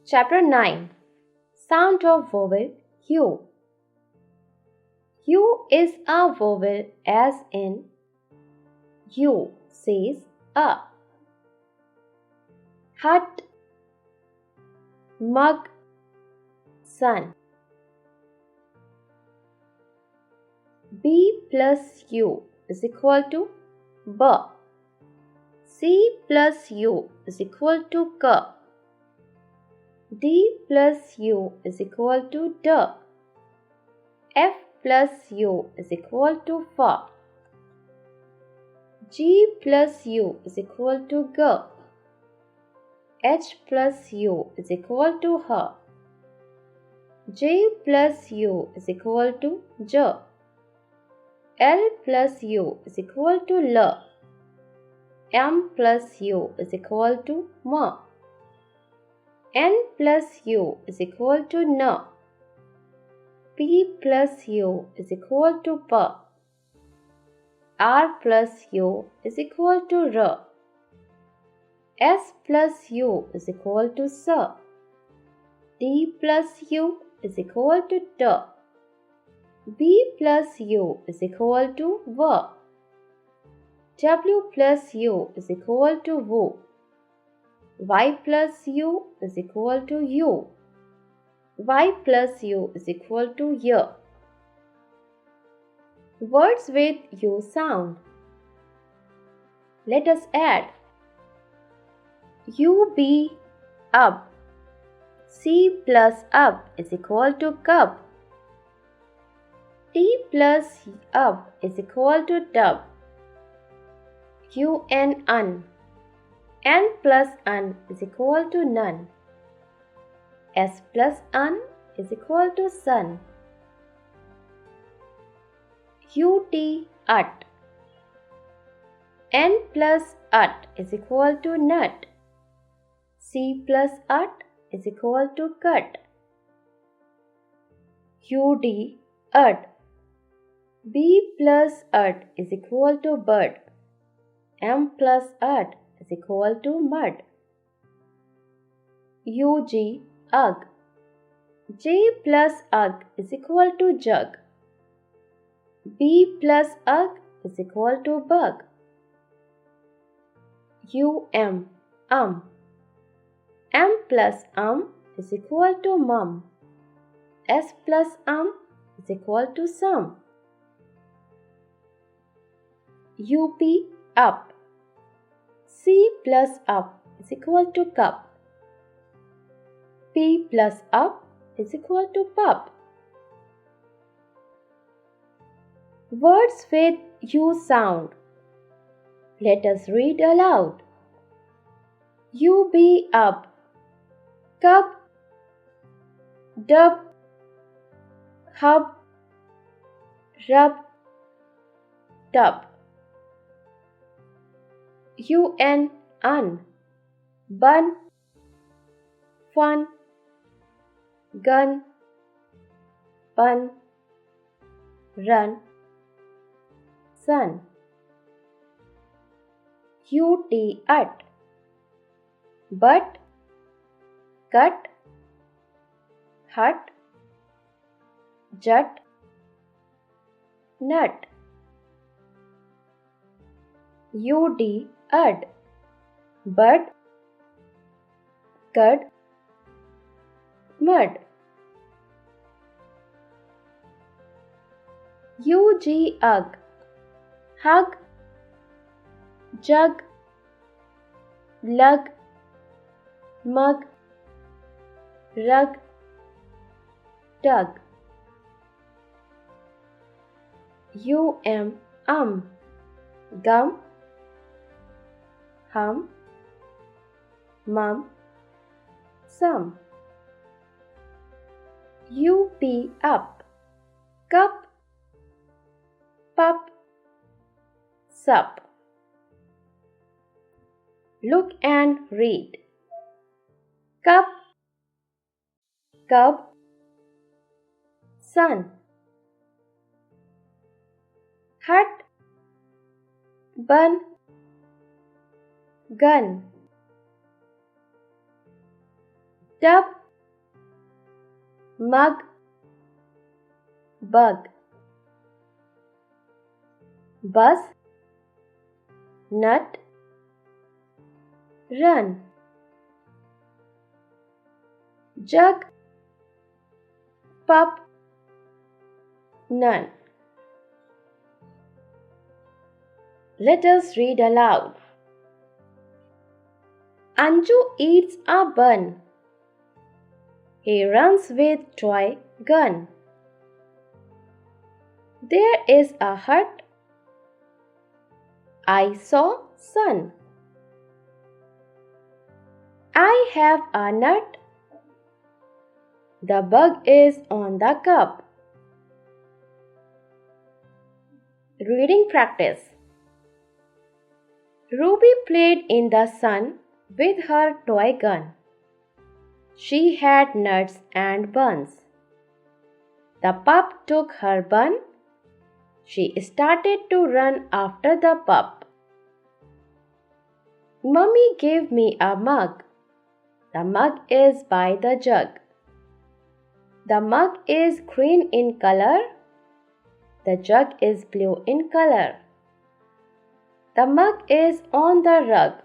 Chapter 9. Sound of Vowel U. U is a vowel as in U says a. Hut, mug, sun. B plus U is equal to B. C plus U is equal to K. D plus U is equal to D. F plus U is equal to F. G plus U is equal to G. H plus U is equal to H. J plus U is equal to J. L plus U is equal to L. M plus U is equal to M. N plus U is equal to N. P plus U is equal to P. R plus U is equal to R. S plus U is equal to S. T plus U is equal to T. V plus U is equal to V. W plus U is equal to W. Y plus U is equal to U. Y plus U is equal to Y. Words with U sound. Let us add UB, up. C plus up is equal to cup. T plus up is equal to tub. Un. N plus un is equal to none. S plus un is equal to sun. Ut, ut. N plus ut is equal to nut. C plus ut is equal to cut. Ud, ud. B plus ud is equal to bird. M plus ud is equal to mud. Ug, ugh. J plus ugh is equal to jug. B plus ugh is equal to bug. Um. M plus is equal to mum. S plus is equal to some. Up, up. C plus up is equal to cup. P plus up is equal to pup. Words with U sound. Let us read aloud. UB, up. Cup, dub, hub, rub, tub. Un, bun, fun, gun, bun, run, sun. Ut, but, cut, hut, jut, nut. Ud, bud, cud, mud. Ugh, hug, jug, lug, mug, rug, tug. Gum, hum, mum, some. Up, cup, pup, sup. Look and read. Cup, cub, sun. Hut, bun, gun. tub, mug, bug. Bus, nut, run. Jug, pup, none. Let us read aloud. Anju eats a bun. He runs with toy gun. There is a hut. I saw sun. I have a nut. The bug is on the cup. Reading practice. Ruby played in the sun with her toy gun. She had nuts and buns. The pup took her bun. She started to run after the pup. Mummy gave me a mug. The mug is by the jug. The mug is green in color. The jug is blue in color. The mug is on the rug.